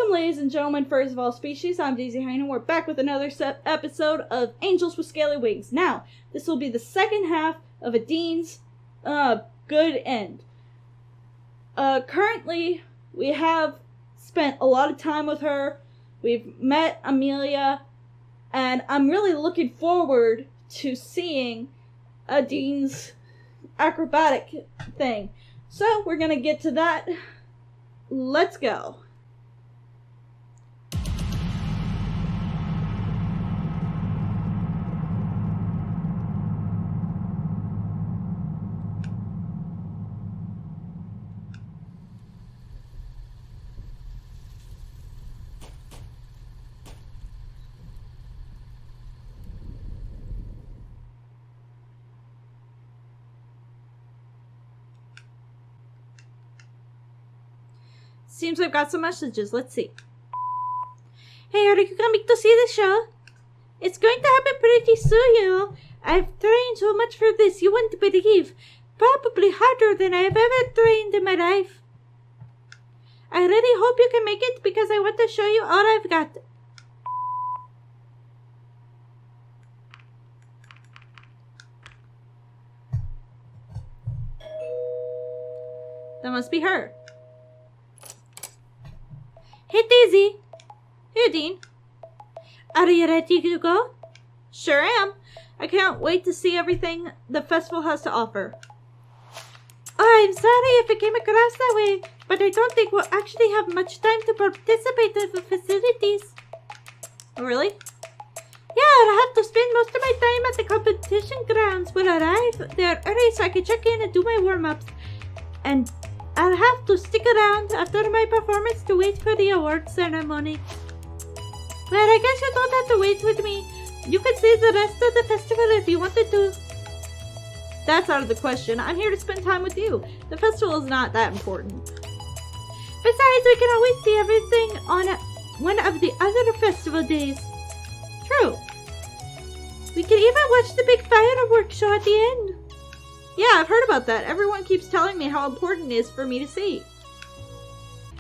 Welcome, ladies and gentlemen, first of all species. I'm Dayzee, Hyena. We're back with another episode of Angels with Scaly Wings. Now, this will be the second half of Adine's good end. Currently, we have spent a lot of time with her. We've met Amelia, and I'm really looking forward to seeing Adine's acrobatic thing. So, we're gonna get to that. Let's go. Seems I've got some messages. Let's see. Hey, are you coming to see the show? It's going to happen pretty soon, you know. I've trained so much for this, you wouldn't believe. Probably harder than I've ever trained in my life. I really hope you can make it because I want to show you all I've got. That must be her. Hey, Dayzee. Hey, Adine. Are you ready to go? Sure am. I can't wait to see everything the festival has to offer. Oh, I'm sorry if it came across that way, but I don't think we'll actually have much time to participate in the facilities. Oh, really? Yeah, I'll have to spend most of my time at the competition grounds. We'll arrive there early so I can check in and do my warm-ups. And I'll have to stick around after my performance to wait for the award ceremony. Well, I guess you don't have to wait with me. You could see the rest of the festival if you wanted to. That's out of the question. I'm here to spend time with you. The festival is not that important. Besides, we can always see everything on one of the other festival days. True. We can even watch the big fireworks show at the end. Yeah, I've heard about that. Everyone keeps telling me how important it is for me to see.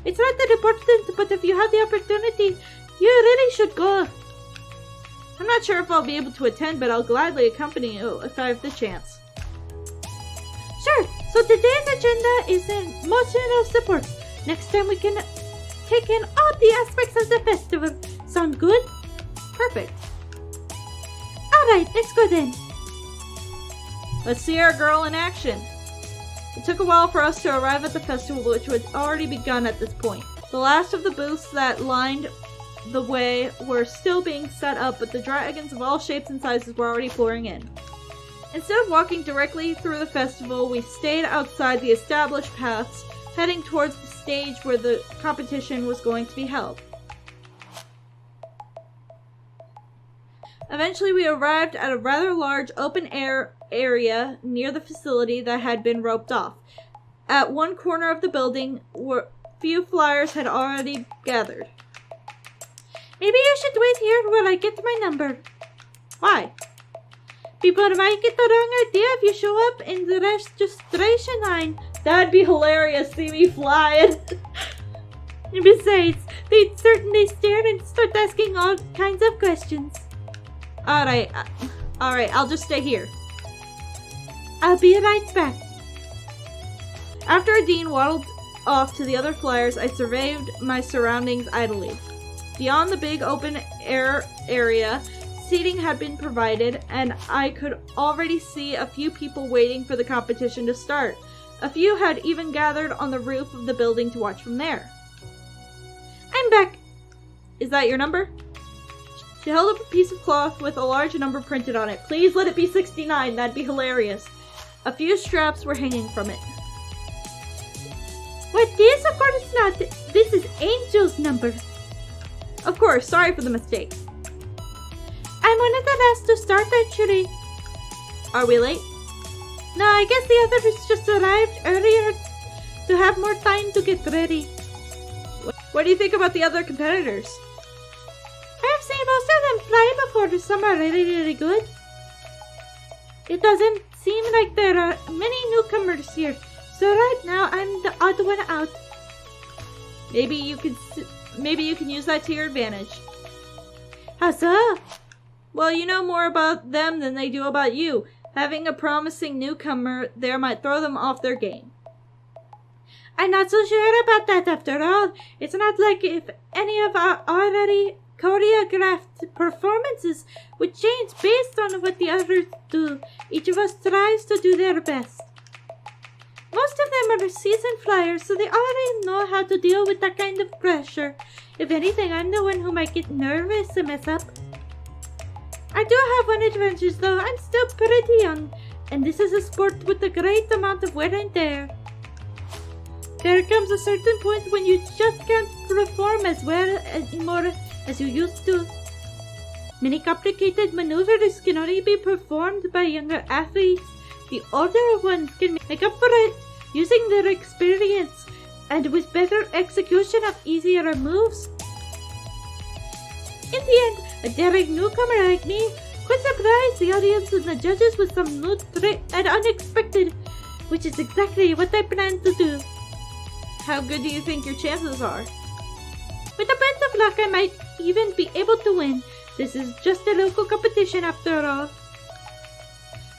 It's not that important, but if you have the opportunity, you really should go. I'm not sure if I'll be able to attend, but I'll gladly accompany you if I have the chance. Sure, so today's agenda is emotional support. Next time we can take in all the aspects of the festival. Sound good? Perfect. Alright, let's go then. Let's see our girl in action. It took a while for us to arrive at the festival, which had already begun at this point. The last of the booths that lined the way were still being set up, but the dragons of all shapes and sizes were already pouring in. Instead of walking directly through the festival, we stayed outside the established paths, heading towards the stage where the competition was going to be held. Eventually, we arrived at a rather large open-air area near the facility that had been roped off. At one corner of the building, where few flyers had already gathered. Maybe you should wait here while I get my number. Why? People might get the wrong idea if you show up in the registration line. That'd be hilarious, see me flying. Besides, they'd certainly stare and start asking all kinds of questions. Alright, I'll just stay here. I'll be right back. After Adine waddled off to the other flyers, I surveyed my surroundings idly. Beyond the big open air area, seating had been provided, and I could already see a few people waiting for the competition to start. A few had even gathered on the roof of the building to watch from there. I'm back. Is that your number? She held up a piece of cloth with a large number printed on it. Please let it be 69. That'd be hilarious. A few straps were hanging from it. What this? Of course not. This is Angel's number. Of course. Sorry for the mistake. I'm one of the last to start, actually. Are we late? No, I guess the others just arrived earlier to have more time to get ready. What do you think about the other competitors? I've seen most of them fly before. Some are really good. It doesn't seem like there are many newcomers here, so right now I'm the odd one out. Maybe maybe you can use that to your advantage. How so? Well, you know more about them than they do about you. Having a promising newcomer there might throw them off their game. I'm not so sure about that after all. It's not like if any of our already choreographed performances would change based on what the others do. Each of us tries to do their best. Most of them are seasoned flyers, so they already know how to deal with that kind of pressure. If anything, I'm the one who might get nervous and mess up. I do have one advantage though. I'm still pretty young, and this is a sport with a great amount of wear and tear. There comes a certain point when you just can't perform as well anymore as you used to. Many complicated maneuvers can only be performed by younger athletes. The older ones can make up for it using their experience and with better execution of easier moves. In the end, a daring newcomer like me could surprise the audience and the judges with some new trick and unexpected, which is exactly what I plan to do. How good do you think your chances are? With a bit of luck, I might even be able to win. This is just a local competition after all.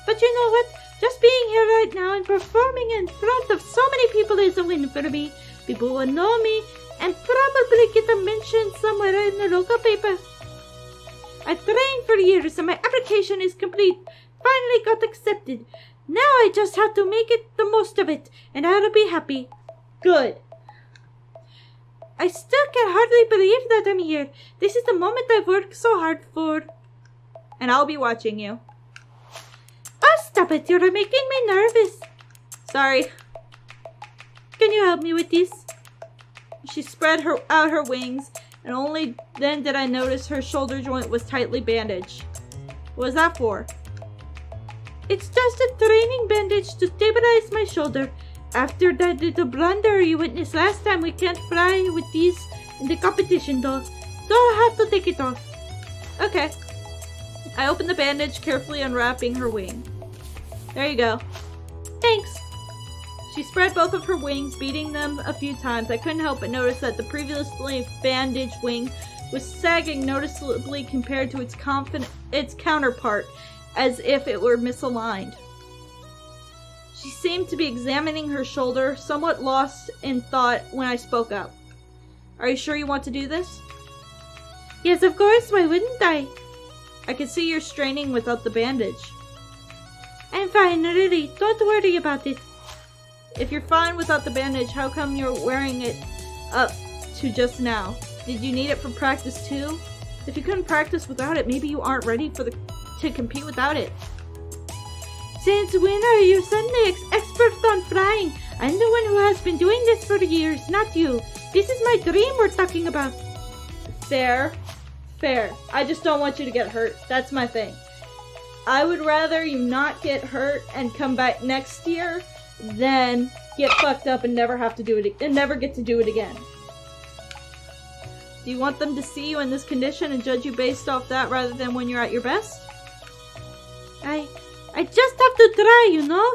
But you know what? Just being here right now and performing in front of so many people is a win for me. People will know me and probably get a mention somewhere in the local paper. I've trained for years and my application is complete. Finally got accepted. Now I just have to make it the most of it and I'll be happy. Good. I still can hardly believe that I'm here. This is the moment I've worked so hard for. And I'll be watching you. Oh, stop it. You're making me nervous. Sorry. Can you help me with this? She spread out her wings, and only then did I notice her shoulder joint was tightly bandaged. What was that for? It's just a training bandage to stabilize my shoulder. After that little blunder you witnessed last time, we can't fly with these in the competition though. So I'll have to take it off. Okay. I opened the bandage, carefully unwrapping her wing. There you go. Thanks. She spread both of her wings, beating them a few times. I couldn't help but notice that the previously bandaged wing was sagging noticeably compared to its counterpart, as if it were misaligned. She seemed to be examining her shoulder, somewhat lost in thought when I spoke up. Are you sure you want to do this? Yes, of course. Why wouldn't I? I could see you're straining without the bandage. I'm fine, really. Don't worry about it. If you're fine without the bandage, how come you're wearing it up to just now? Did you need it for practice too? If you couldn't practice without it, maybe you aren't ready to compete without it. Since when are you suddenly expert on flying? I'm the one who has been doing this for years, not you. This is my dream we're talking about. Fair. Fair. I just don't want you to get hurt. That's my thing. I would rather you not get hurt and come back next year than get fucked up and never have to do it and never get to do it again. Do you want them to see you in this condition and judge you based off that rather than when you're at your best? I just have to try, you know?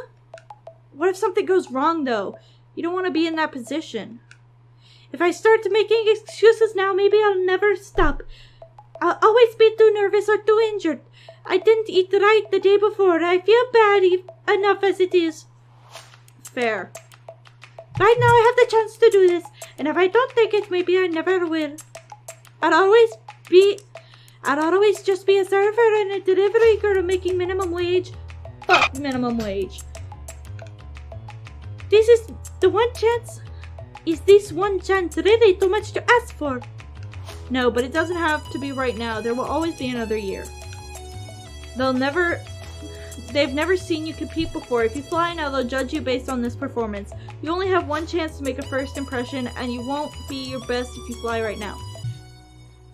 What if something goes wrong though? You don't want to be in that position. If I start making excuses now, maybe I'll never stop. I'll always be too nervous or too injured. I didn't eat right the day before. I feel bad enough as it is. Fair. Right now I have the chance to do this, and if I don't take it, maybe I never will. I'd always just be a server and a delivery girl making minimum wage. Fuck minimum wage. This is the one chance? Is this one chance really too much to ask for? No, but it doesn't have to be right now. There will always be another year. They've never seen you compete before. If you fly now, they'll judge you based on this performance. You only have one chance to make a first impression, and you won't be your best if you fly right now.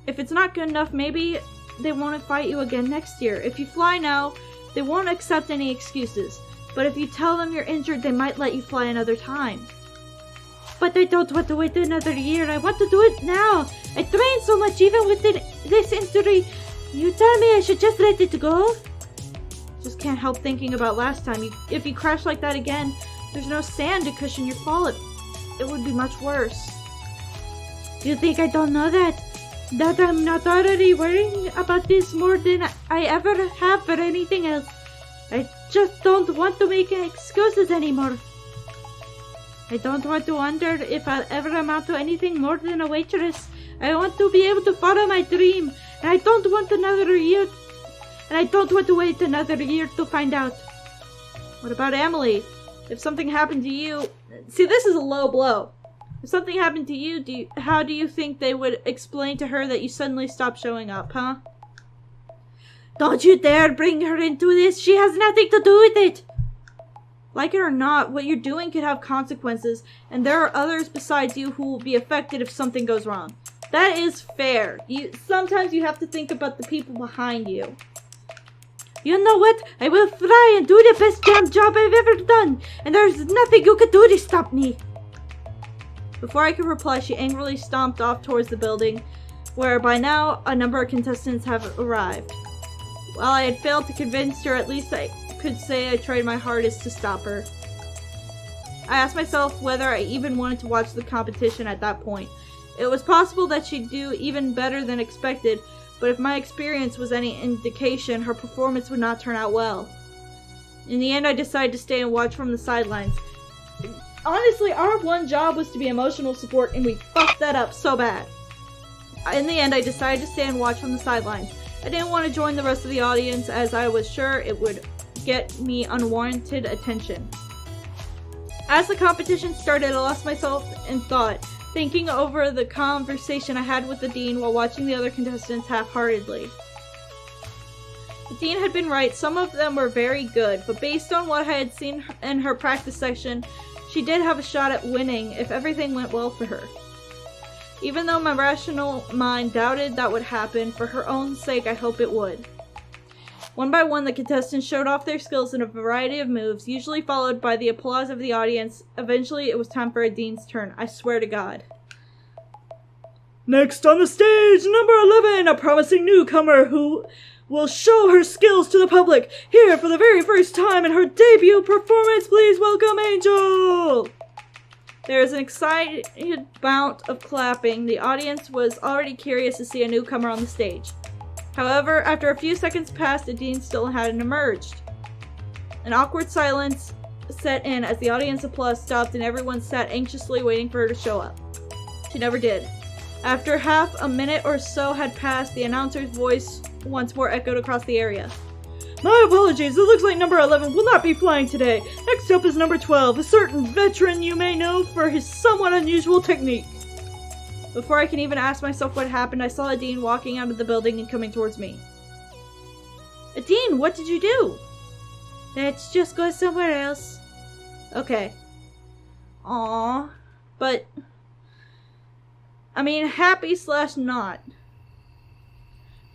If it's not good enough, maybe they won't fight you again next year. If you fly now, they won't accept any excuses. But if you tell them you're injured, they might let you fly another time. But I don't want to wait another year. I want to do it now. I trained so much even with this injury. You tell me I should just let it go? Just can't help thinking about last time. If you crash like that again, there's no sand to cushion your fall. It would be much worse. You think I don't know that? That I'm not already worrying about this more than I ever have for anything else. I just don't want to make excuses anymore. I don't want to wonder if I'll ever amount to anything more than a waitress. I want to be able to follow my dream, and I don't want another year. And I don't want to wait another year to find out. What about Emily? If something happened to you... See, this is a low blow. If something happened to you, how do you think they would explain to her that you suddenly stopped showing up, huh? Don't you dare bring her into this. She has nothing to do with it. Like it or not, what you're doing could have consequences, and there are others besides you who will be affected if something goes wrong. That is fair. Sometimes you have to think about the people behind you. You know what? I will try and do the best damn job I've ever done, and there's nothing you can do to stop me. Before I could reply, she angrily stomped off towards the building, where by now a number of contestants have arrived. While I had failed to convince her, at least I could say I tried my hardest to stop her. I asked myself whether I even wanted to watch the competition at that point. It was possible that she'd do even better than expected, but if my experience was any indication, her performance would not turn out well. In the end, I decided to stay and watch from the sidelines. Honestly, our one job was to be emotional support, and we fucked that up so bad. In the end, I decided to stay and watch from the sidelines. I didn't want to join the rest of the audience, as I was sure it would get me unwarranted attention. As the competition started, I lost myself in thought, thinking over the conversation I had with Adine while watching the other contestants half-heartedly. Adine had been right, some of them were very good, but based on what I had seen in her practice section, she did have a shot at winning if everything went well for her. Even though my rational mind doubted that would happen, for her own sake I hope it would. One by one, the contestants showed off their skills in a variety of moves, usually followed by the applause of the audience. Eventually, it was time for Adine's turn. I swear to God. Next on the stage, number 11, a promising newcomer who will show her skills to the public. Here for the very first time in her debut performance, please welcome Angel! There is an excited bout of clapping. The audience was already curious to see a newcomer on the stage. However, after a few seconds passed, Adine still hadn't emerged. An awkward silence set in as the audience applause stopped and everyone sat anxiously waiting for her to show up. She never did. After half a minute or so had passed, the announcer's voice once more echoed across the area. My apologies, it looks like number 11 will not be flying today. Next up is number 12, a certain veteran you may know for his somewhat unusual technique. Before I can even ask myself what happened, I saw Adine walking out of the building and coming towards me. Adine, what did you do? Let's just go somewhere else. Okay. Aww. But, I mean, happy/not.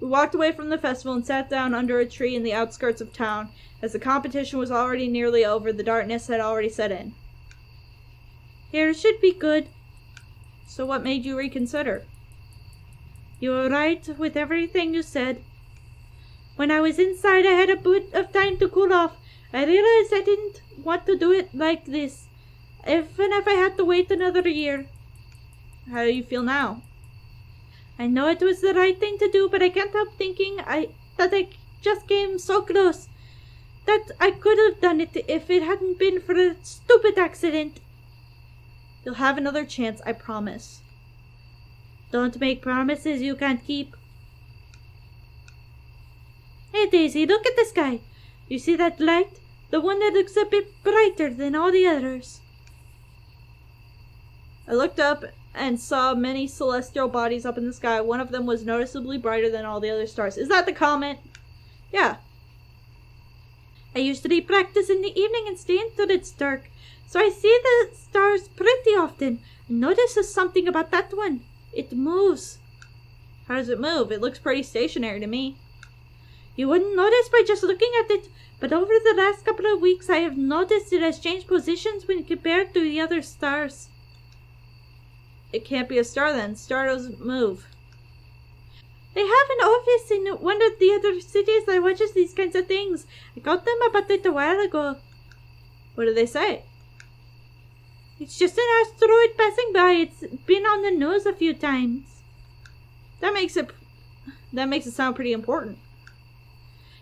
We walked away from the festival and sat down under a tree in the outskirts of town. As the competition was already nearly over, the darkness had already set in. Here should be good. So what made you reconsider? You were right with everything you said. When I was inside, I had a bit of time to cool off. I realized I didn't want to do it like this, even if I had to wait another year. How do you feel now? I know it was the right thing to do, but I can't help thinking that I just came so close. That I could have done it if it hadn't been for a stupid accident. You'll have another chance, I promise. Don't make promises you can't keep. Hey Dayzee, look at the sky. You see that light? The one that looks a bit brighter than all the others. I looked up and saw many celestial bodies up in the sky. One of them was noticeably brighter than all the other stars. Is that the comment? Yeah. I usually practice in the evening and stay until it's dark, so I see the stars pretty often. Notice something about that one. It moves. How does it move? It looks pretty stationary to me. You wouldn't notice by just looking at it, but over the last couple of weeks I have noticed it has changed positions when compared to the other stars. It can't be a star then. Star doesn't move. They have an office in one of the other cities that watches these kinds of things. I got them about it a while ago. What do they say? It's just an asteroid passing by. It's been on the news a few times. That makes it sound pretty important.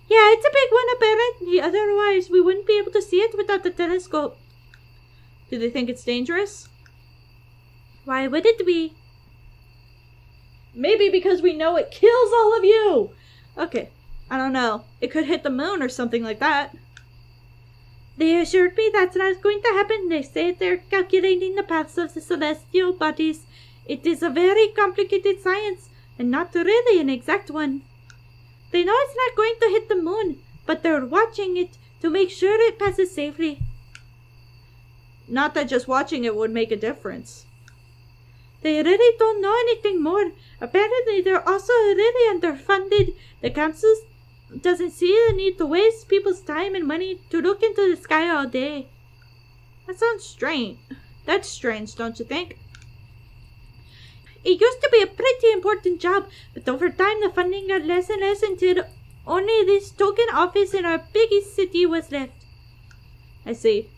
Yeah, it's a big one apparently. Otherwise, we wouldn't be able to see it without the telescope. Do they think it's dangerous? Why wouldn't we? Maybe because we know it kills all of you. Okay, I don't know. It could hit the moon or something like that. They assured me that's not going to happen. They say they're calculating the paths of the celestial bodies. It is a very complicated science, and not really an exact one. They know it's not going to hit the moon, but they're watching it to make sure it passes safely. Not that just watching it would make a difference. They really don't know anything more. Apparently, they're also really underfunded. The council doesn't see the need to waste people's time and money to look into the sky all day. That sounds strange. That's strange, don't you think? It used to be a pretty important job, but over time the funding got less and less until only this token office in our biggest city was left. I see.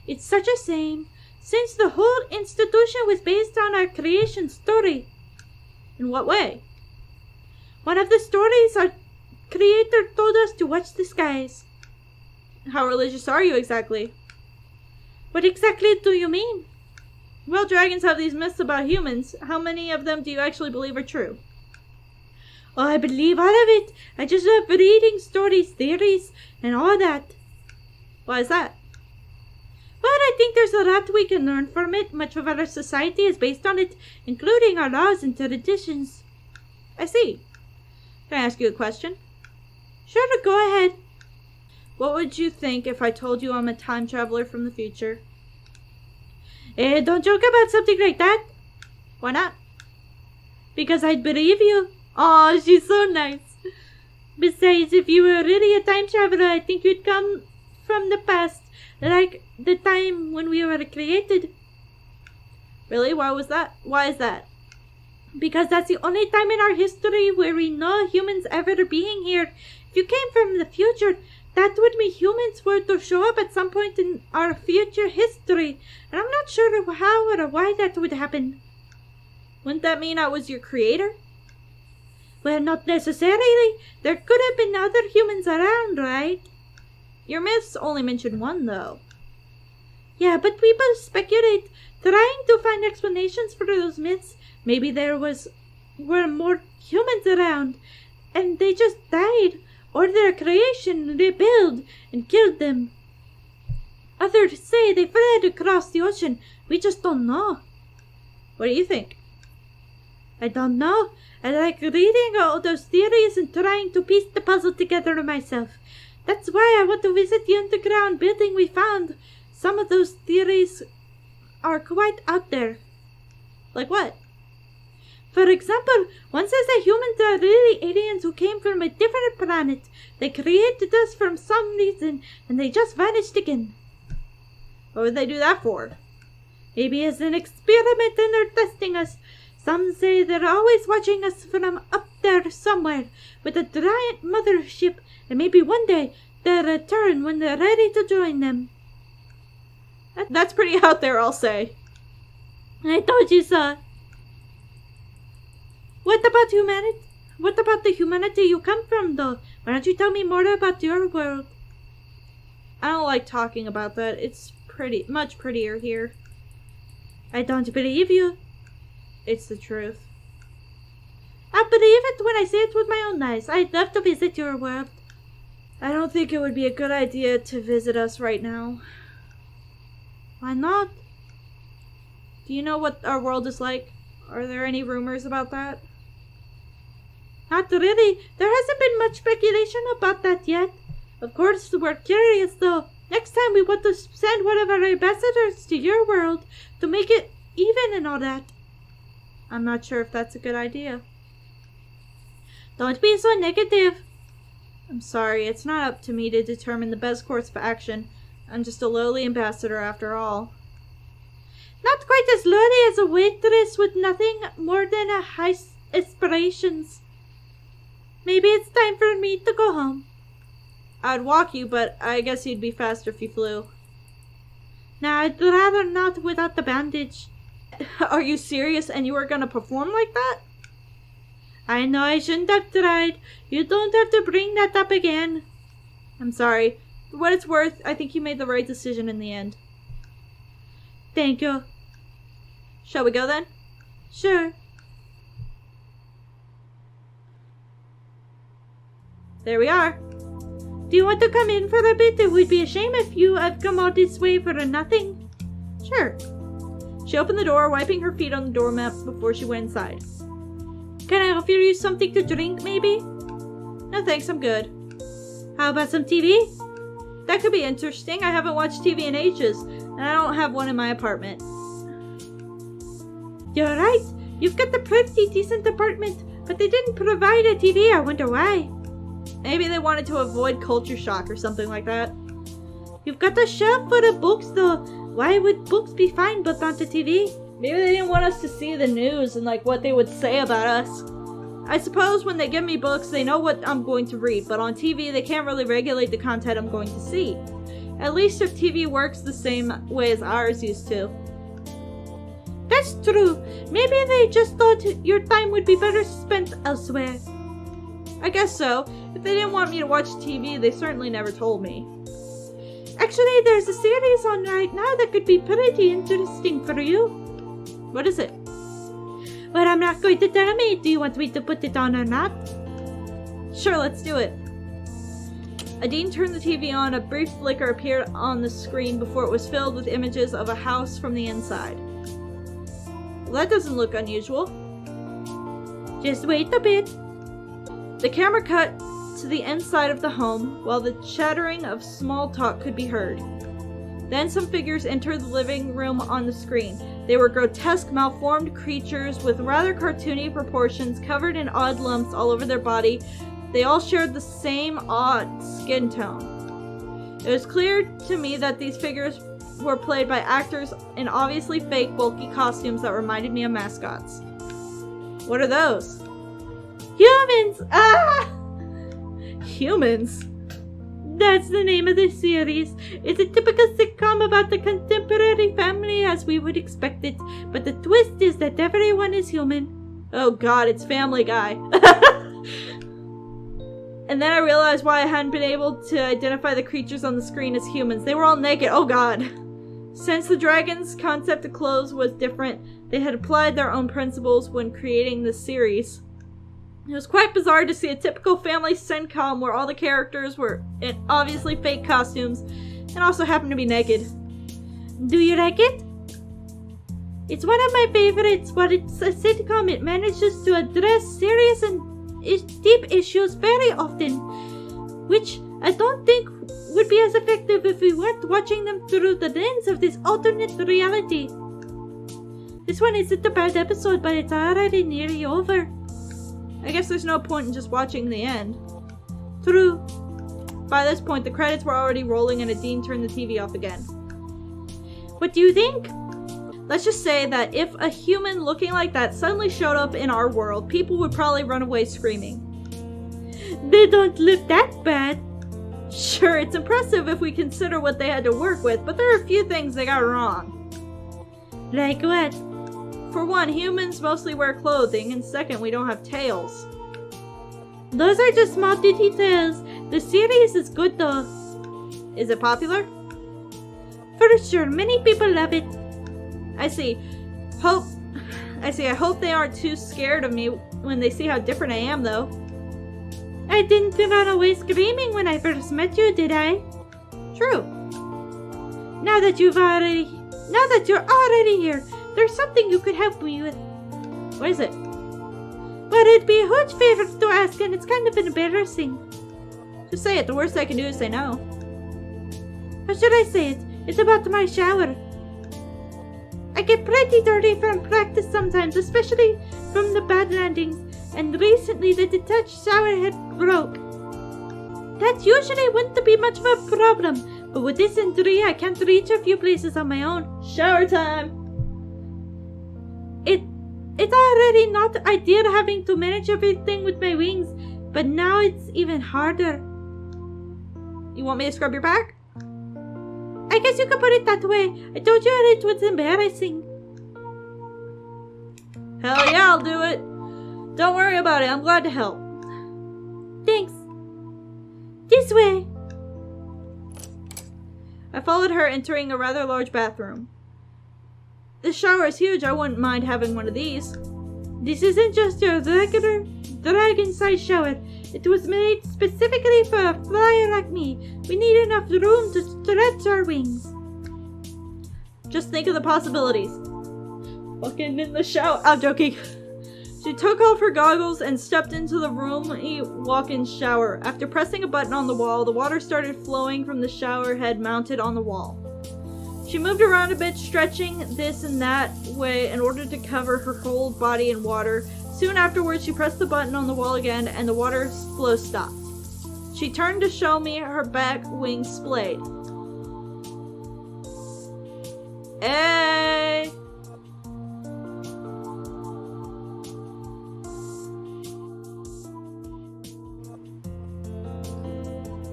It's such a shame, since the whole institution was based on our creation story. In what way? One of the stories our creator told us to watch the skies. How religious are you exactly? What exactly do you mean? Well, dragons have these myths about humans. How many of them do you actually believe are true? Oh, I believe all of it. I just love reading stories, theories, and all that. Why is that? Well, I think there's a lot we can learn from it. Much of our society is based on it, including our laws and traditions. I see. Can I ask you a question? Sure, go ahead. What would you think if I told you I'm a time traveler from the future? Don't joke about something like that. Why not? Because I'd believe you. Aw, she's so nice. Besides, if you were really a time traveler, I think you'd come from the past, like the time when we were created. Really? Why is that? Because that's the only time in our history where we know humans ever being here. If you came from the future, that would mean humans were to show up at some point in our future history, and I'm not sure how or why that would happen. Wouldn't that mean I was your creator? Well, not necessarily. There could have been other humans around, right? Your myths only mention one, though. Yeah, but people speculate, trying to find explanations for those myths. Maybe there were more humans around, and they just died, or their creation rebelled and killed them. Others say they fled across the ocean. We just don't know. What do you think? I don't know. I like reading all those theories and trying to piece the puzzle together myself. That's why I want to visit the underground building we found. Some of those theories are quite out there. Like what? For example, one says that humans are really aliens who came from a different planet. They created us for some reason, and they just vanished again. What would they do that for? Maybe as an experiment and they're testing us. Some say they're always watching us from up there somewhere with a giant mothership, and maybe one day they'll return when they're ready to join them. That's pretty out there, I'll say. I told you so. What about humanity? What about the humanity you come from, though? Why don't you tell me more about your world? I don't like talking about that. It's much prettier here. I don't believe you. It's the truth. I'll believe it when I see it with my own eyes. I'd love to visit your world. I don't think it would be a good idea to visit us right now. Why not? Do you know what our world is like? Are there any rumors about that? Not really. There hasn't been much speculation about that yet. Of course, we're curious though. Next time we want to send one of our ambassadors to your world to make it even and all that. I'm not sure if that's a good idea. Don't be so negative. I'm sorry, it's not up to me to determine the best course of action. I'm just a lowly ambassador after all. Not quite as lowly as a waitress with nothing more than a high aspirations. Maybe it's time for me to go home. I'd walk you, but I guess you'd be faster if you flew. Nah, I'd rather not without the bandage. Are you serious and you are gonna perform like that? I know I shouldn't have tried. You don't have to bring that up again. I'm sorry. For what it's worth, I think you made the right decision in the end. Thank you. Shall we go then? Sure. There we are. Do you want to come in for a bit? It would be a shame if you have come all this way for nothing. Sure. She opened the door, wiping her feet on the doormat before she went inside. Can I offer you something to drink, maybe? No thanks, I'm good. How about some TV? That could be interesting. I haven't watched TV in ages, and I don't have one in my apartment. You're right. You've got a pretty decent apartment, but they didn't provide a TV. I wonder why. Maybe they wanted to avoid culture shock or something like that. You've got a shelf full of books, though. Why would books be fine but not a TV? Maybe they didn't want us to see the news and like what they would say about us. I suppose when they give me books, they know what I'm going to read, but on TV, they can't really regulate the content I'm going to see. At least if TV works the same way as ours used to. That's true. Maybe they just thought your time would be better spent elsewhere. I guess so. If they didn't want me to watch TV, they certainly never told me. Actually, there's a series on right now that could be pretty interesting for you. What is it? Well, I'm not going to tell me. Do you want me to put it on or not? Sure, let's do it. Adine turned the TV on. A brief flicker appeared on the screen before it was filled with images of a house from the inside. Well, that doesn't look unusual. Just wait a bit. The camera cut to the inside of the home while the chattering of small talk could be heard. Then some figures entered the living room on the screen. They were grotesque, malformed creatures with rather cartoony proportions, covered in odd lumps all over their body. They all shared the same odd skin tone. It was clear to me that these figures were played by actors in obviously fake, bulky costumes that reminded me of mascots. What are those? Humans! Ah! Humans? That's the name of the series. It's a typical sitcom about the contemporary family as we would expect it, but the twist is that everyone is human. Oh god, it's Family Guy. And then I realized why I hadn't been able to identify the creatures on the screen as humans. They were all naked. Oh god. Since the dragon's concept of clothes was different, they had applied their own principles when creating this series. It was quite bizarre to see a typical family sitcom where all the characters were in obviously fake costumes and also happened to be naked. Do you like it? It's one of my favorites, but it's a sitcom. It manages to address serious and deep issues very often, which I don't think would be as effective if we weren't watching them through the lens of this alternate reality. This one isn't a bad episode, but it's already nearly over. I guess there's no point in just watching the end. True. By this point, the credits were already rolling and Adine turned the TV off again. What do you think? Let's just say that if a human looking like that suddenly showed up in our world, people would probably run away screaming. They don't look that bad. Sure, it's impressive if we consider what they had to work with, but there are a few things they got wrong. Like what? For one, humans mostly wear clothing, and second, we don't have tails. Those are just small details. The series is good though. Is it popular? For sure, many people love it. I see. I hope they aren't too scared of me when they see how different I am though. I didn't run away screaming when I first met you, did I? True. Now that you're already here, there's something you could help me with. What is it? Well, it'd be a huge favor to ask, and it's kind of embarrassing. Just say it. The worst I can do is say no. How should I say it? It's about my shower. I get pretty dirty from practice sometimes, especially from the bad landings, and recently the detached shower head broke. That usually wouldn't be much of a problem, but with this injury, I can't reach a few places on my own. Shower time! It's already not ideal having to manage everything with my wings, but now it's even harder. You want me to scrub your back? I guess you could put it that way. I told you it was embarrassing. Hell yeah, I'll do it. Don't worry about it. I'm glad to help. Thanks. This way. I followed her, entering a rather large bathroom. This shower is huge. I wouldn't mind having one of these. This isn't just your regular dragon-sized shower. It was made specifically for a flyer like me. We need enough room to stretch our wings. Just think of the possibilities. Fucking in the shower. I'm joking. She took off her goggles and stepped into the roomy walk-in shower. After pressing a button on the wall, the water started flowing from the shower head mounted on the wall. She moved around a bit, stretching this and that way in order to cover her whole body in water. Soon afterwards, she pressed the button on the wall again, and the water flow stopped. She turned to show me her back wings splayed. Hey!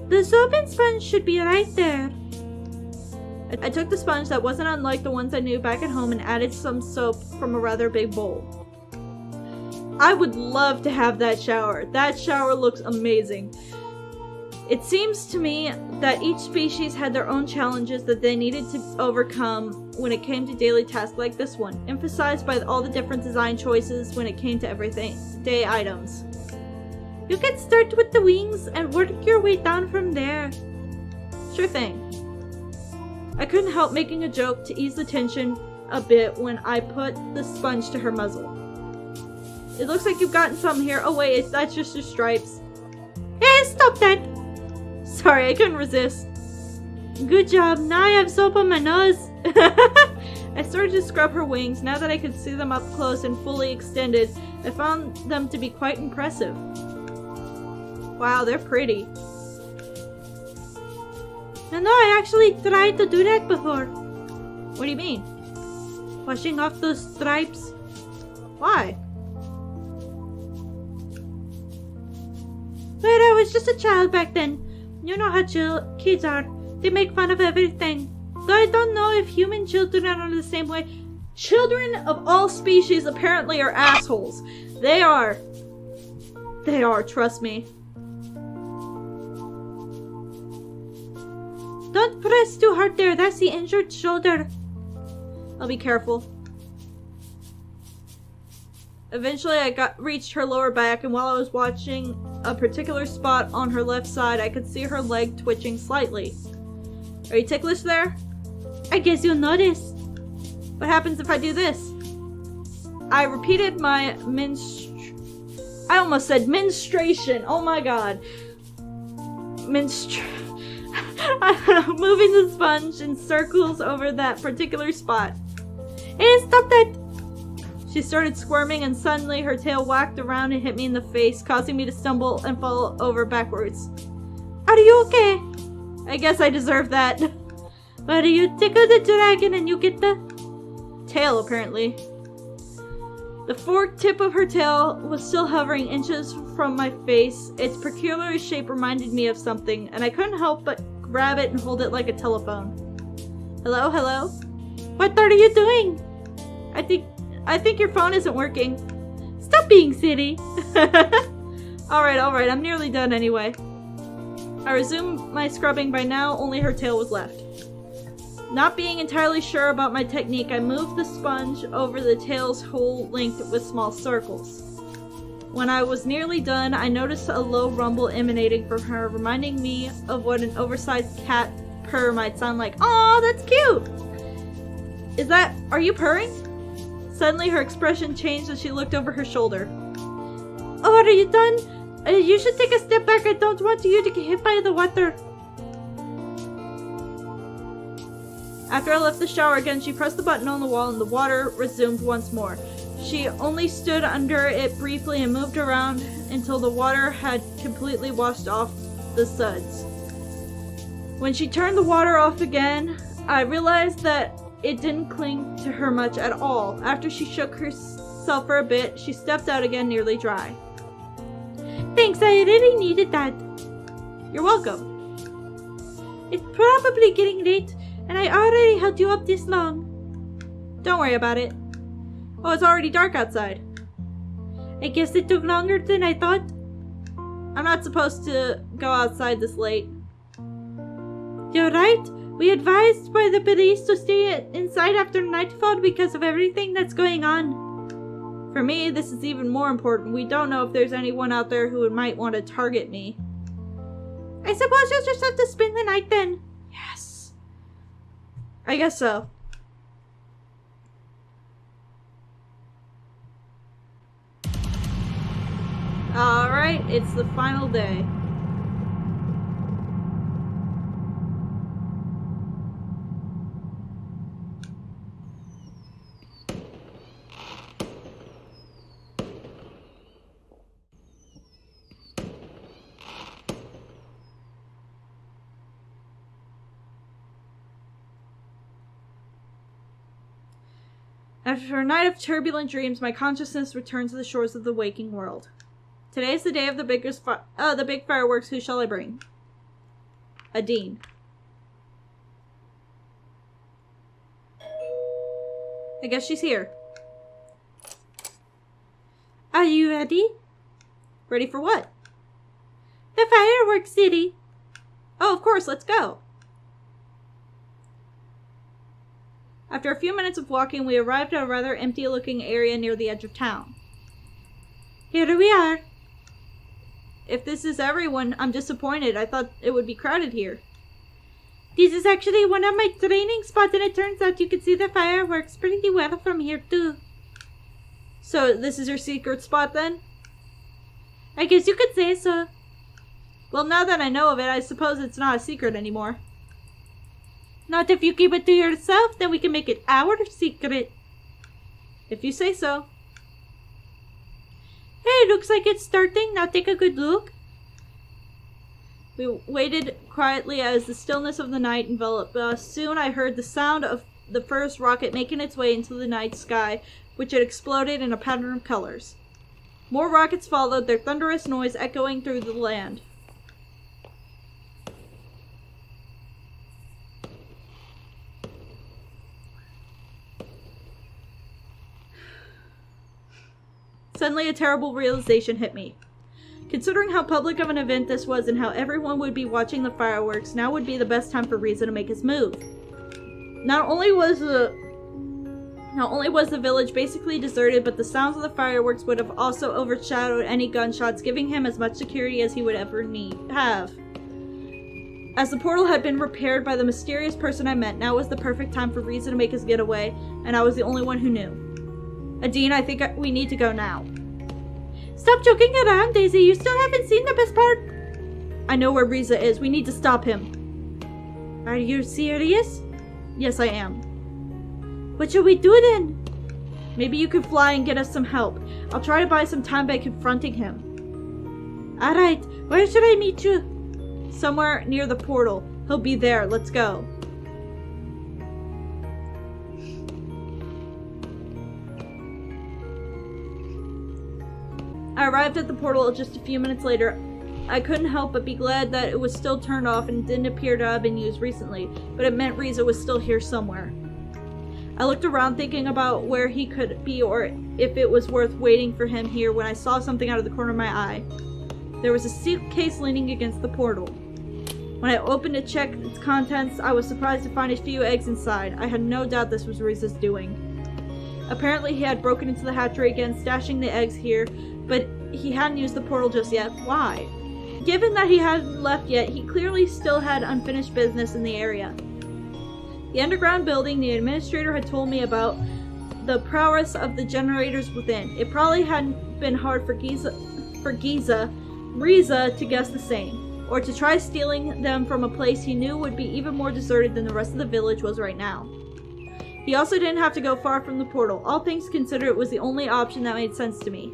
The soap and sponge should be right there. I took the sponge that wasn't unlike the ones I knew back at home and added some soap from a rather big bowl. I would love to have that shower. That shower looks amazing. It seems to me that each species had their own challenges that they needed to overcome when it came to daily tasks like this one, emphasized by all the different design choices when it came to everyday items. You can start with the wings and work your way down from there. Sure thing. I couldn't help making a joke to ease the tension a bit when I put the sponge to her muzzle. It looks like you've gotten some here. Oh wait, that's just your stripes. Hey, stop that! Sorry, I couldn't resist. Good job, now I have soap on my nose. I started to scrub her wings. Now that I could see them up close and fully extended, I found them to be quite impressive. Wow, they're pretty. No, I actually tried to do that before. What do you mean? Washing off those stripes? Why? But I was just a child back then. You know how kids are. They make fun of everything. Though I don't know if human children are the same way. Children of all species apparently are assholes. They are. They are, trust me. Don't press too hard there. That's the injured shoulder. I'll be careful. Eventually, I reached her lower back, and while I was watching a particular spot on her left side, I could see her leg twitching slightly. Are you ticklish there? I guess you'll notice. What happens if I do this? I repeated my I almost said menstruation. Oh my god. I'm moving the sponge in circles over that particular spot. Hey, stop that! She started squirming and suddenly her tail whacked around and hit me in the face, causing me to stumble and fall over backwards. Are you okay? I guess I deserve that. But you tickle the dragon and you get the tail, apparently. The forked tip of her tail was still hovering inches from my face. Its peculiar shape reminded me of something, and I couldn't help but grab it and hold it like a telephone. Hello, hello? What are you doing? I think your phone isn't working. Stop being silly. Alright, I'm nearly done anyway. I resumed my scrubbing. By now, only her tail was left. Not being entirely sure about my technique, I moved the sponge over the tail's whole length with small circles. When I was nearly done, I noticed a low rumble emanating from her, reminding me of what an oversized cat purr might sound like. Aw, that's cute! Are you purring? Suddenly her expression changed as she looked over her shoulder. Oh, are you done? You should take a step back. I don't want you to get hit by the water. After I left the shower again, she pressed the button on the wall and the water resumed once more. She only stood under it briefly and moved around until the water had completely washed off the suds. When she turned the water off again, I realized that it didn't cling to her much at all. After she shook herself for a bit, she stepped out again nearly dry. Thanks, I really needed that. You're welcome. It's probably getting late, And I already held you up this long. Don't worry about it. Oh, it's already dark outside. I guess it took longer than I thought. I'm not supposed to go outside this late. You're right. We advised by the police to stay inside after nightfall because of everything that's going on. For me, this is even more important. We don't know if there's anyone out there who might want to target me. I suppose you'll just have to spend the night then. Yes. I guess so. Alright, it's the final day. After a night of turbulent dreams, my consciousness returned to the shores of the waking world. Today is the day of the big fireworks. Who shall I bring? Adine. I guess she's here. Are you ready? Ready for what? The fireworks city. Oh, of course, let's go. After a few minutes of walking, we arrived at a rather empty-looking area near the edge of town. Here we are. If this is everyone, I'm disappointed. I thought it would be crowded here. This is actually one of my training spots, and it turns out you can see the fireworks pretty well from here, too. So, this is your secret spot, then? I guess you could say so. Well, now that I know of it, I suppose it's not a secret anymore. Not if you keep it to yourself, then we can make it our secret. If you say so. Hey, looks like it's starting. Now take a good look. We waited quietly as the stillness of the night enveloped us. Soon I heard the sound of the first rocket making its way into the night sky, which had exploded in a pattern of colors. More rockets followed, their thunderous noise echoing through the land. Suddenly, a terrible realization hit me. Considering how public of an event this was and how everyone would be watching the fireworks, now would be the best time for Reza to make his move. Not only was the village basically deserted, but the sounds of the fireworks would have also overshadowed any gunshots, giving him as much security as he would ever have. As the portal had been repaired by the mysterious person I met, now was the perfect time for Reza to make his getaway, and I was the only one who knew. Adine, I think we need to go now. Stop joking around, Dayzee. You still haven't seen the best part. I know where Reza is. We need to stop him. Are you serious? Yes, I am. What should we do then? Maybe you could fly and get us some help. I'll try to buy some time by confronting him. Alright, where should I meet you? Somewhere near the portal. He'll be there. Let's go. I arrived at the portal just a few minutes later. I couldn't help but be glad that it was still turned off and didn't appear to have been used recently, but it meant Reza was still here somewhere. I looked around thinking about where he could be or if it was worth waiting for him here when I saw something out of the corner of my eye. There was a suitcase leaning against the portal. When I opened to check its contents, I was surprised to find a few eggs inside. I had no doubt this was Reza's doing. Apparently he had broken into the hatchery again, stashing the eggs here, but he hadn't used the portal just yet. Why? Given that he hadn't left yet, he clearly still had unfinished business in the area. The underground building the administrator had told me about the prowess of the generators within. It probably hadn't been hard for Reza to guess the same, or to try stealing them from a place he knew would be even more deserted than the rest of the village was right now. He also didn't have to go far from the portal. All things considered, it was the only option that made sense to me.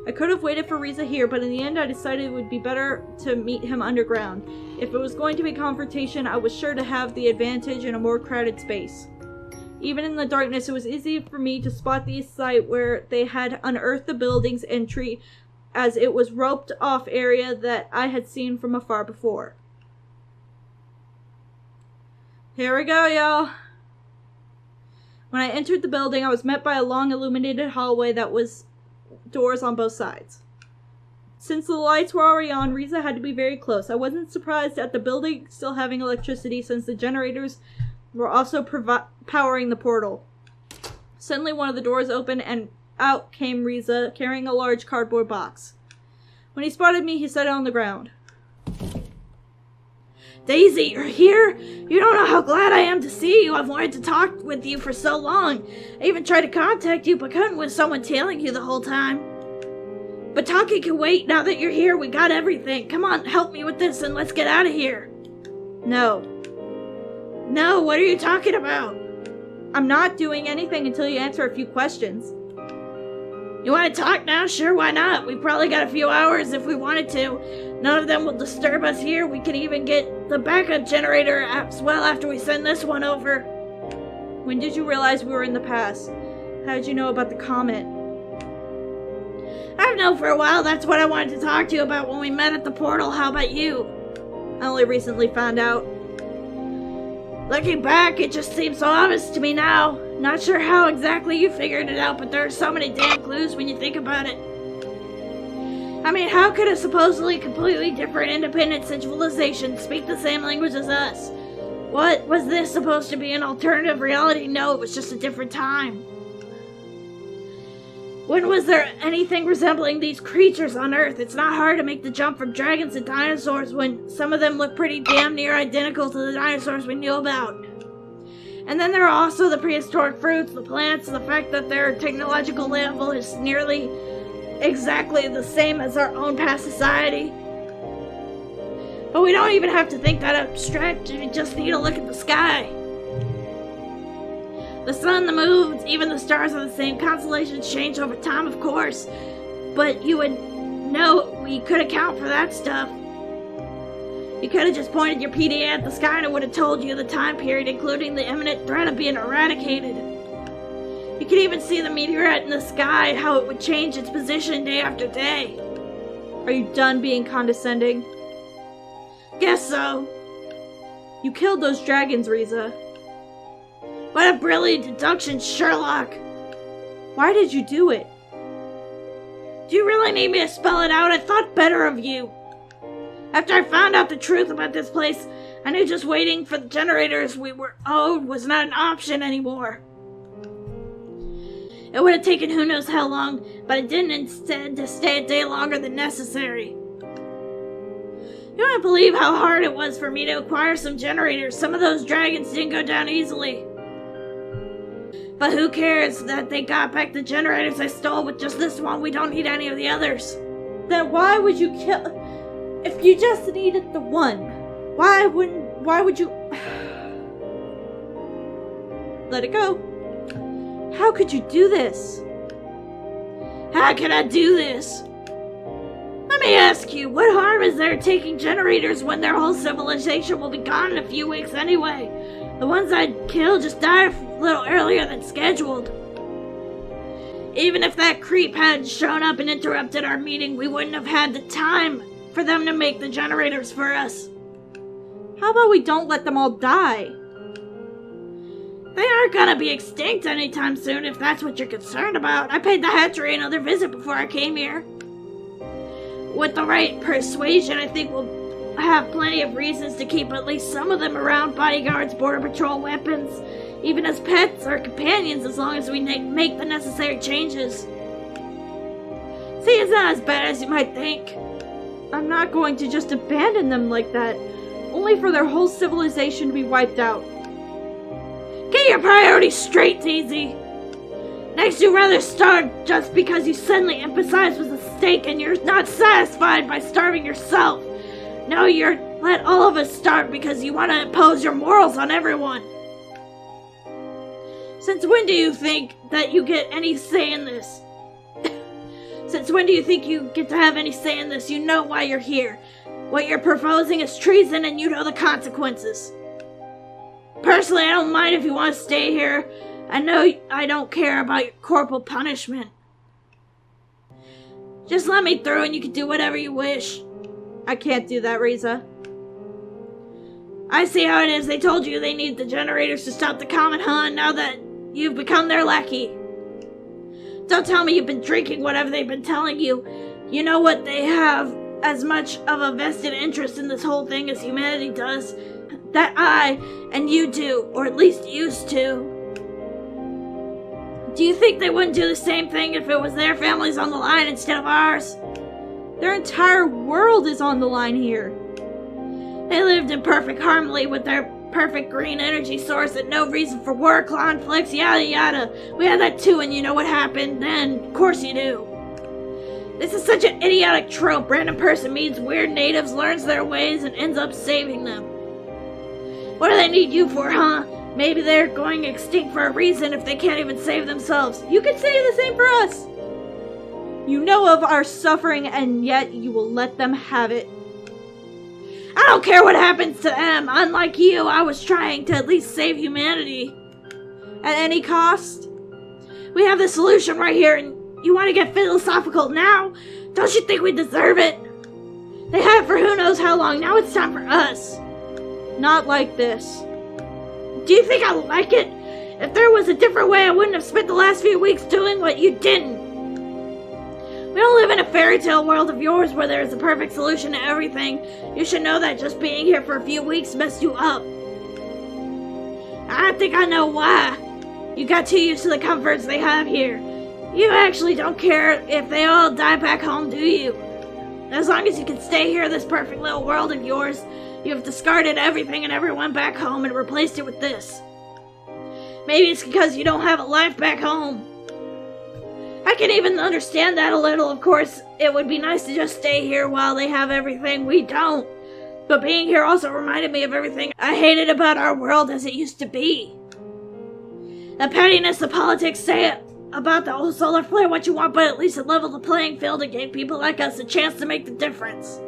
I could have waited for Reza here, but in the end I decided it would be better to meet him underground. If it was going to be confrontation, I was sure to have the advantage in a more crowded space. Even in the darkness, it was easy for me to spot the site where they had unearthed the building's entry, as it was roped off area that I had seen from afar before. Here we go, y'all. When I entered the building, I was met by a long illuminated hallway that was doors on both sides. Since the lights were already on, Reza had to be very close. I wasn't surprised at the building still having electricity since the generators were also powering the portal. Suddenly one of the doors opened and out came Reza, carrying a large cardboard box. When he spotted me, he set it on the ground. Dayzee, you're here? You don't know how glad I am to see you. I've wanted to talk with you for so long. I even tried to contact you, but couldn't with someone tailing you the whole time. But talking can wait. Now that you're here, we got everything. Come on, help me with this and let's get out of here. No. No, what are you talking about? I'm not doing anything until you answer a few questions. You want to talk now? Sure, why not? We've probably got a few hours if we wanted to. None of them will disturb us here. We can even get the backup generator as well after we send this one over. When did you realize we were in the past? How did you know about the comet? I've known for a while. That's what I wanted to talk to you about when we met at the portal. How about you? I only recently found out. Looking back, it just seems so obvious to me now. Not sure how exactly you figured it out, but there are so many damn clues when you think about it. I mean, how could a supposedly completely different independent civilization speak the same language as us? What, was this supposed to be an alternative reality? No, it was just a different time. When was there anything resembling these creatures on Earth? It's not hard to make the jump from dragons to dinosaurs when some of them look pretty damn near identical to the dinosaurs we knew about. And then there are also the prehistoric fruits, the plants, the fact that their technological level is nearly exactly the same as our own past society. But we don't even have to think that abstract, we just need to look at the sky. The sun, the moons, even the stars are the same. Constellations change over time, of course. But you would know we could account for that stuff. You could have just pointed your PDA at the sky and it would have told you the time period, including the imminent threat of being eradicated. You could even see the meteorite in the sky, how it would change its position day after day. Are you done being condescending? Guess so. You killed those dragons, Reza. What a brilliant deduction, Sherlock! Why did you do it? Do you really need me to spell it out? I thought better of you. After I found out the truth about this place, I knew just waiting for the generators we were owed was not an option anymore. It would have taken who knows how long, but I didn't instead to stay a day longer than necessary. You wouldn't believe how hard it was for me to acquire some generators. Some of those dragons didn't go down easily. But who cares that they got back the generators I stole with just this one? We don't need any of the others. Then why would you kill... If you just needed the one, why would you... Let it go. How could you do this? How could I do this? Let me ask you, what harm is there taking generators when their whole civilization will be gone in a few weeks anyway? The ones I'd kill just died a little earlier than scheduled. Even if that creep hadn't shown up and interrupted our meeting, we wouldn't have had the time for them to make the generators for us. How about we don't let them all die? They aren't gonna be extinct anytime soon if that's what you're concerned about. I paid the hatchery another visit before I came here. With the right persuasion, I think we'll have plenty of reasons to keep at least some of them around: bodyguards, border patrol, weapons, even as pets or companions, as long as we make the necessary changes. See, it's not as bad as you might think. I'm not going to just abandon them like that, only for their whole civilization to be wiped out. Get your priorities straight, Dayzee. Next, you'd rather starve just because you suddenly empathize with a steak and you're not satisfied by starving yourself. No, you're let all of us starve because you want to impose your morals on everyone. Since when do you think that you get any say in this? Since when do you think you get to have any say in this? You know why you're here. What you're proposing is treason and you know the consequences. Personally, I don't mind if you want to stay here. I know I don't care about your corporal punishment. Just let me through and you can do whatever you wish. I can't do that, Reza. I see how it is. They told you they need the generators to stop the comet, huh? And now that you've become their lackey. Don't tell me you've been drinking whatever they've been telling you. You know what? They have as much of a vested interest in this whole thing as humanity does. That I and you do, or at least used to. Do you think they wouldn't do the same thing if it was their families on the line instead of ours? Their entire world is on the line here. They lived in perfect harmony with their perfect green energy source and no reason for war, conflicts, yada yada. We had that too, and you know what happened then? Of course you do. This is such an idiotic trope. Random person meets weird natives, learns their ways, and ends up saving them. What do they need you for, huh? Maybe they're going extinct for a reason if they can't even save themselves. You could say the same for us. You know of our suffering, and yet you will let them have it. I don't care what happens to them. Unlike you, I was trying to at least save humanity. At any cost? We have the solution right here, and you want to get philosophical now? Don't you think we deserve it? They had it for who knows how long. Now it's time for us. Not like this. Do you think I like it? If there was a different way, I wouldn't have spent the last few weeks doing what you didn't. We don't live in a fairy tale world of yours where there is a perfect solution to everything. You should know that just being here for a few weeks messed you up. I think I know why. You got too used to the comforts they have here. You actually don't care if they all die back home, do you? As long as you can stay here in this perfect little world of yours, you have discarded everything and everyone back home and replaced it with this. Maybe it's because you don't have a life back home. I can even understand that a little. Of course, it would be nice to just stay here while they have everything we don't. But being here also reminded me of everything I hated about our world as it used to be. The pettiness, the politics, say it about the old solar flare what you want, but at least it leveled the playing field and gave people like us a chance to make the difference.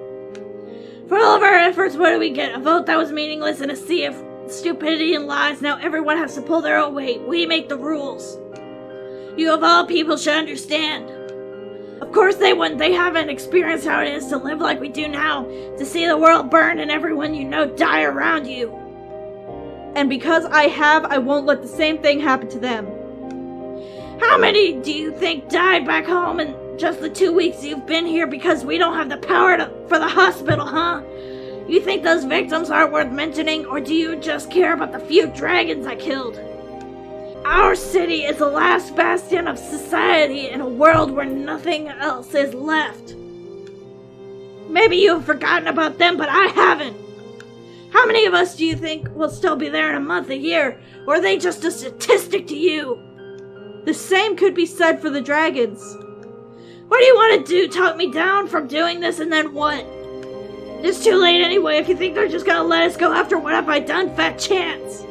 For all of our efforts, what do we get? A vote that was meaningless and a sea of stupidity and lies. Now everyone has to pull their own weight. We make the rules. You of all people should understand. Of course they wouldn't. They haven't experienced how it is to live like we do now. To see the world burn and everyone you know die around you. And because I have, I won't let the same thing happen to them. How many do you think died back home in just the 2 weeks you've been here because we don't have the power for the hospital, huh? You think those victims aren't worth mentioning, or do you just care about the few dragons I killed? Our city is the last bastion of society in a world where nothing else is left. Maybe you've forgotten about them, but I haven't. How many of us do you think will still be there in a month, a year? Or are they just a statistic to you? The same could be said for the dragons. What do you want to do? Talk me down from doing this, and then what? It's too late anyway. If you think they're just gonna let us go after what have I done, fat chance.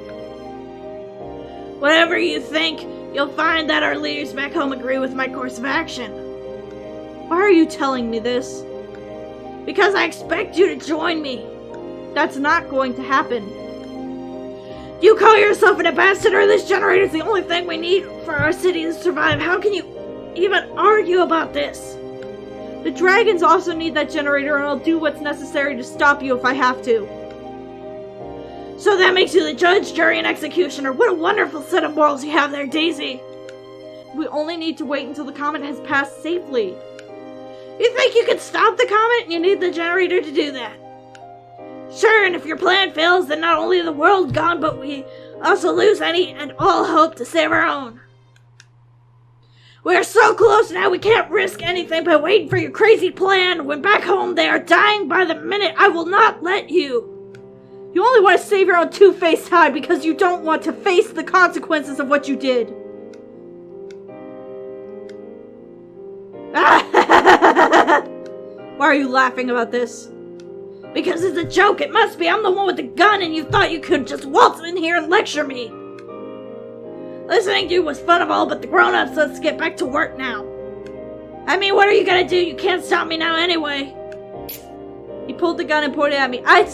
Whatever you think, you'll find that our leaders back home agree with my course of action. Why are you telling me this? Because I expect you to join me. That's not going to happen. You call yourself an ambassador? This generator is the only thing we need for our city to survive. How can you even argue about this? The dragons also need that generator, and I'll do what's necessary to stop you if I have to. So that makes you the judge, jury, and executioner. What a wonderful set of morals you have there, Dayzee. We only need to wait until the comet has passed safely. You think you can stop the comet? You need the generator to do that. Sure, and if your plan fails, then not only is the world gone, but we also lose any and all hope to save our own. We are so close now, we can't risk anything by waiting for your crazy plan. When back home they are dying by the minute, I will not let you. You only want to save your own two-faced hide because you don't want to face the consequences of what you did. Why are you laughing about this? Because it's a joke, it must be. I'm the one with the gun and you thought you could just waltz in here and lecture me. Listening to you was fun of all, but the grown-ups, let's get back to work now. I mean, what are you gonna do? You can't stop me now anyway. He pulled the gun and pointed at me. I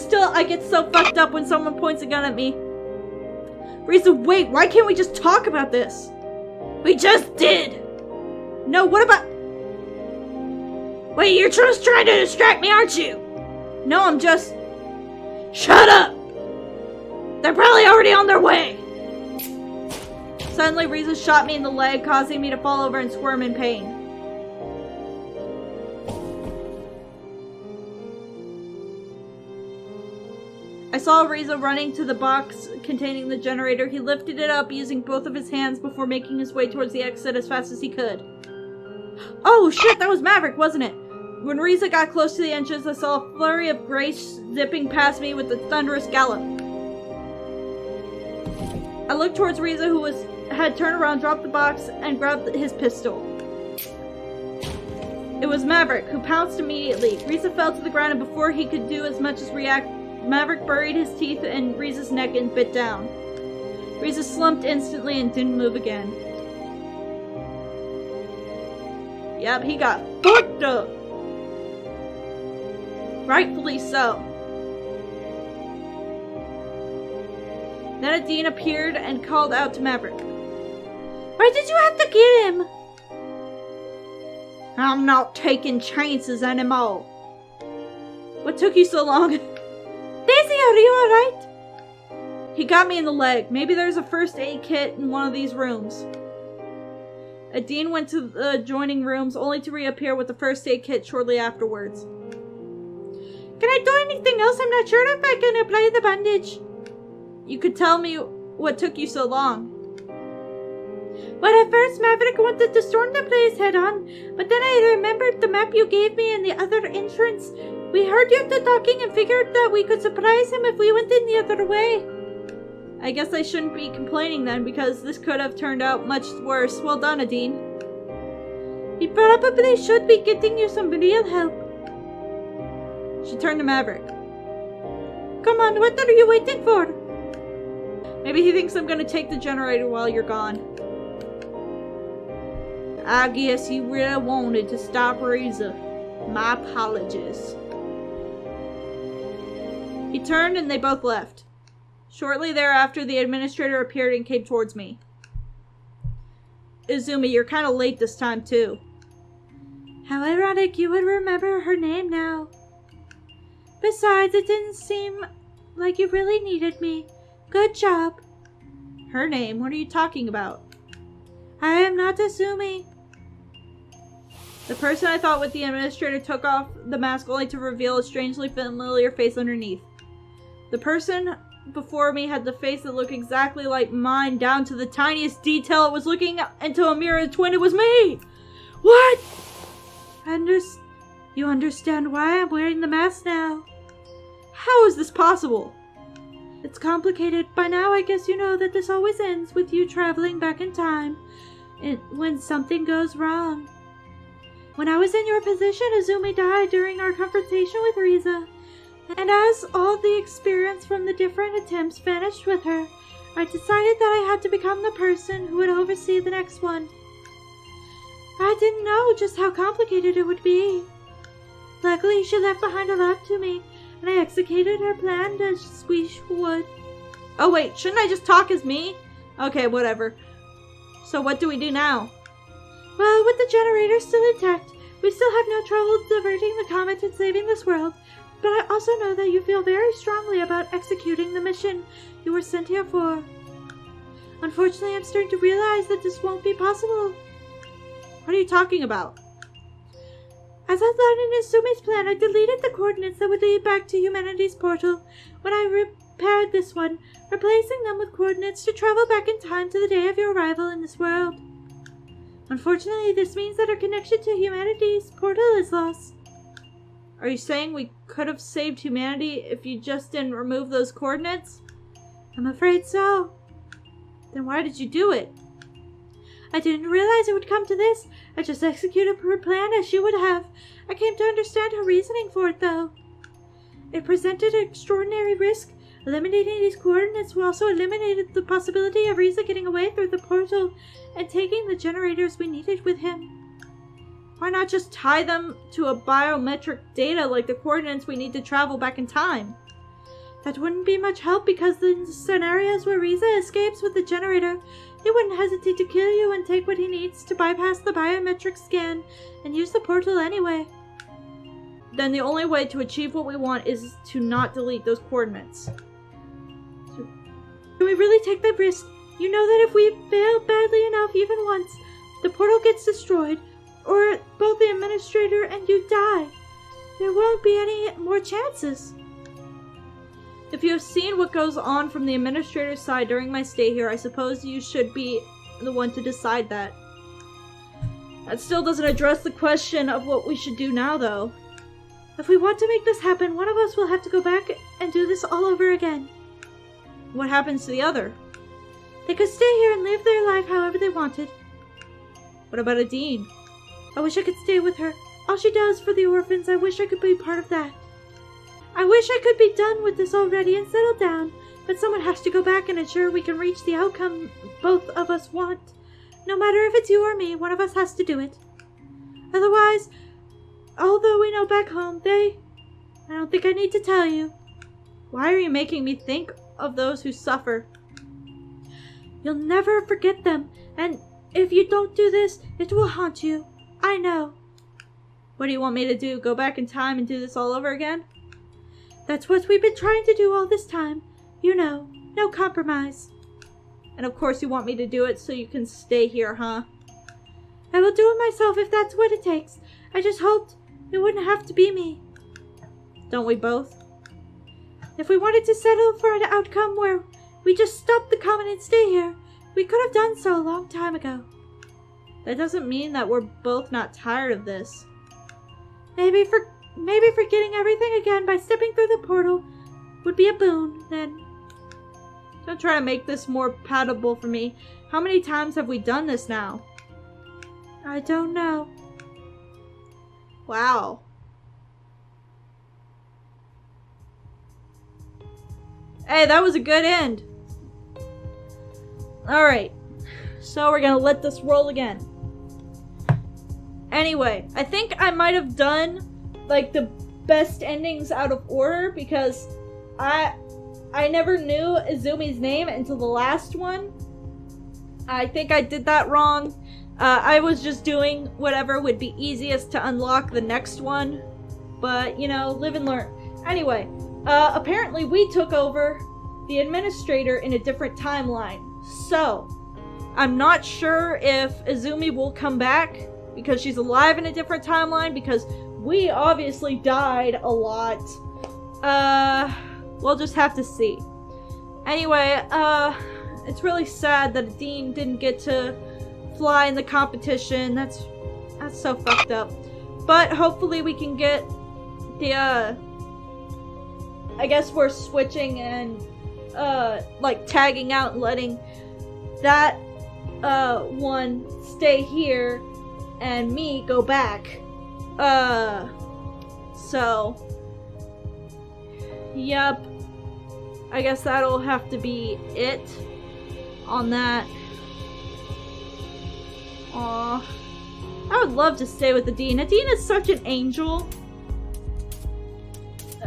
get so fucked up when someone points a gun at me. Reza, wait, why can't we just talk about this? We just did. No, what about... Wait, you're just trying to distract me, aren't you? No, I'm just... Shut up! They're probably already on their way! Suddenly, Reza shot me in the leg, causing me to fall over and squirm in pain. I saw Reza running to the box containing the generator. He lifted it up using both of his hands before making his way towards the exit as fast as he could. Oh shit, that was Maverick, wasn't it? When Reza got close to the entrance, I saw a flurry of grace zipping past me with a thunderous gallop. I looked towards Reza, who had turned around, dropped the box, and grabbed his pistol. It was Maverick, who pounced immediately. Reza fell to the ground, and before he could do as much as react, Maverick buried his teeth in Reza's neck and bit down. Reza slumped instantly and didn't move again. Yep, he got fucked up. Rightfully so. Then Adine appeared and called out to Maverick. Why did you have to get him? I'm not taking chances anymore. What took you so long? Dayzee, are you alright? He got me in the leg. Maybe there's a first aid kit in one of these rooms. Adine went to the adjoining rooms only to reappear with the first aid kit shortly afterwards. Can I do anything else? I'm not sure if I can apply the bandage. You could tell me what took you so long. Well, at first Maverick wanted to storm the place head on, but then I remembered the map you gave me and the other entrance. We heard you two talking and figured that we could surprise him if we went in the other way. I guess I shouldn't be complaining then, because this could have turned out much worse. Well done, Adine. He probably should be getting you some real help. She turned to Maverick. Come on, what are you waiting for? Maybe he thinks I'm gonna take the generator while you're gone. I guess you really wanted to stop Reza. My apologies. He turned and they both left. Shortly thereafter, the administrator appeared and came towards me. Izumi, you're kind of late this time too. How ironic you would remember her name now. Besides, it didn't seem like you really needed me. Good job. Her name? What are you talking about? I am not Izumi. The person I thought with the administrator took off the mask only to reveal a strangely familiar face underneath. The person before me had the face that looked exactly like mine down to the tiniest detail. It was looking into a mirror twin. It was me! What? You understand why I'm wearing the mask now. How is this possible? It's complicated. By now I guess you know that this always ends with you traveling back in time when something goes wrong. When I was in your position, Izumi died during our confrontation with Reza. And as all the experience from the different attempts vanished with her, I decided that I had to become the person who would oversee the next one. I didn't know just how complicated it would be. Luckily, she left behind a lot to me, and I executed her plan as we would. Oh wait, shouldn't I just talk as me? Okay, whatever. So what do we do now? Well, with the generator still intact, we still have no trouble diverting the comet and saving this world. But I also know that you feel very strongly about executing the mission you were sent here for. Unfortunately, I'm starting to realize that this won't be possible. What are you talking about? As outlined in Izumi's plan, I deleted the coordinates that would lead back to humanity's portal when I repaired this one, replacing them with coordinates to travel back in time to the day of your arrival in this world. Unfortunately, this means that our connection to humanity's portal is lost. Are you saying we could have saved humanity if you just didn't remove those coordinates? I'm afraid so. Then why did you do it? I didn't realize it would come to this. I just executed her plan as she would have. I came to understand her reasoning for it, though. It presented an extraordinary risk. Eliminating these coordinates also eliminated the possibility of Reza getting away through the portal and taking the generators we needed with him. Why not just tie them to a biometric data like the coordinates we need to travel back in time? That wouldn't be much help because in scenarios where Reza escapes with the generator, he wouldn't hesitate to kill you and take what he needs to bypass the biometric scan and use the portal anyway. Then the only way to achieve what we want is to not delete those coordinates. Can we really take that risk? You know that if we fail badly enough even once, the portal gets destroyed, or both the administrator and you die. There won't be any more chances. If you have seen what goes on from the administrator's side during my stay here, I suppose you should be the one to decide that. That still doesn't address the question of what we should do now, though. If we want to make this happen, one of us will have to go back and do this all over again. What happens to the other? They could stay here and live their life however they wanted. What about Adine? I wish I could stay with her. All she does for the orphans, I wish I could be part of that. I wish I could be done with this already and settle down, but someone has to go back and ensure we can reach the outcome both of us want. No matter if it's you or me, one of us has to do it. Otherwise, although we know back home, I don't think I need to tell you. Why are you making me think of those who suffer? You'll never forget them, and if you don't do this, it will haunt you. I know. What do you want me to do? Go back in time and do this all over again? That's what we've been trying to do all this time. You know, no compromise. And of course you want me to do it so you can stay here, huh? I will do it myself if that's what it takes. I just hoped it wouldn't have to be me. Don't we both? If we wanted to settle for an outcome where we just stop the common and stay here, we could have done so a long time ago. That doesn't mean that we're both not tired of this. Maybe forgetting everything again by stepping through the portal would be a boon, then. Don't try to make this more palatable for me. How many times have we done this now? I don't know. Wow. Hey, that was a good end. Alright. So we're gonna let this roll again. Anyway, I think I might have done like the best endings out of order because I never knew Izumi's name until the last one. I think I did that wrong. I was just doing whatever would be easiest to unlock the next one. But, you know, live and learn. Anyway, apparently we took over the administrator in a different timeline. So, I'm not sure if Izumi will come back because she's alive in a different timeline because we obviously died a lot. We'll just have to see. Anyway, it's really sad that Adine didn't get to fly in the competition. That's so fucked up. But hopefully we can get the, I guess we're switching and, like tagging out and letting that, one stay here and me go back. So, yep. I guess that'll have to be it on that. Aw. I would love to stay with Adine. Adine is such an angel.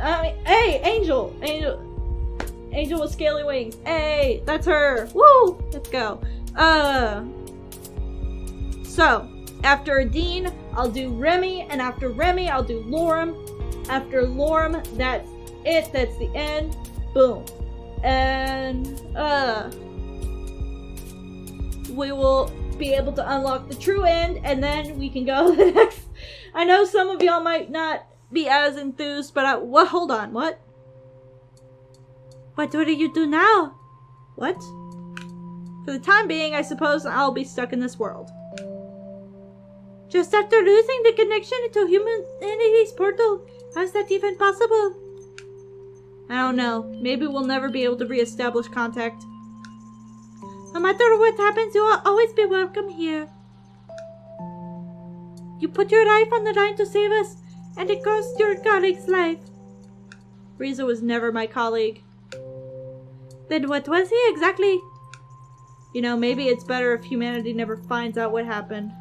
I mean, hey, angel! Angel with scaly wings. Hey, that's her. Woo! Let's go. So, after Adine, I'll do Remy, and after Remy, I'll do Lorem. After Lorem, that's it. That's the end. Boom. And, we will be able to unlock the true end, and then we can go to the next. I know some of y'all might not be as enthused, but what? Hold on, what? What do you do now? What? For the time being, I suppose I'll be stuck in this world. Just after losing the connection to humanity's portal, how's that even possible? I don't know. Maybe we'll never be able to re-establish contact. No matter what happens, you will always be welcome here. You put your life on the line to save us, and it cost your colleague's life. Reza was never my colleague. Then what was he exactly? You know, maybe it's better if humanity never finds out what happened.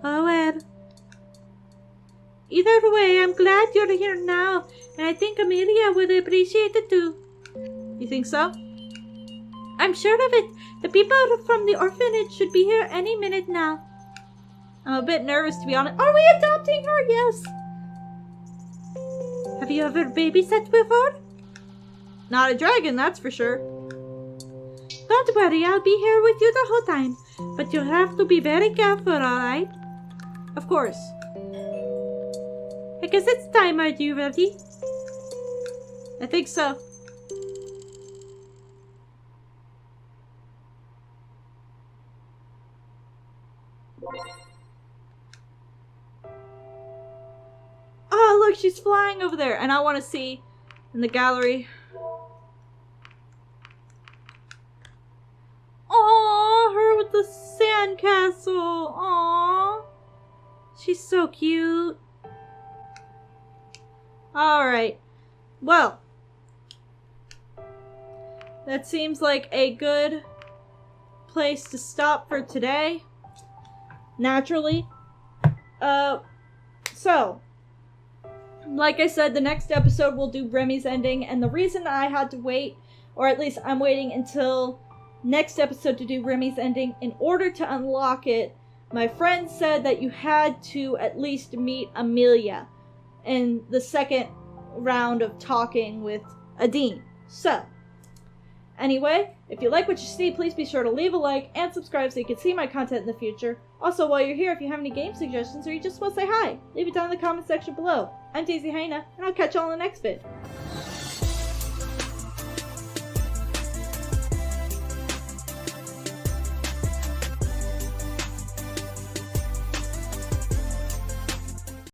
Oh well. Either way, I'm glad you're here now, and I think Amelia would appreciate it too. You think so? I'm sure of it. The people from the orphanage should be here any minute now. I'm a bit nervous, to be honest. Are we adopting her? Yes. Have you ever babysat before? Not a dragon, that's for sure. Don't worry, I'll be here with you the whole time. But you'll have to be very careful, alright? Of course. I guess it's time, are you ready? I think so. Oh, look, she's flying over there. And I want to see in the gallery. Oh, her with the sandcastle. Aw. She's so cute. Alright. Well. That seems like a good place to stop for today. Naturally. So. Like I said, the next episode we'll do Remy's ending. And the reason I had to wait, or at least I'm waiting until next episode to do Remy's ending, in order to unlock it, my friend said that you had to at least meet Amelia in the second round of talking with Adine. So, anyway, if you like what you see, please be sure to leave a like and subscribe so you can see my content in the future. Also, while you're here, if you have any game suggestions or you just want to say hi, leave it down in the comment section below. I'm Dayzee Hyena, and I'll catch you all in the next vid.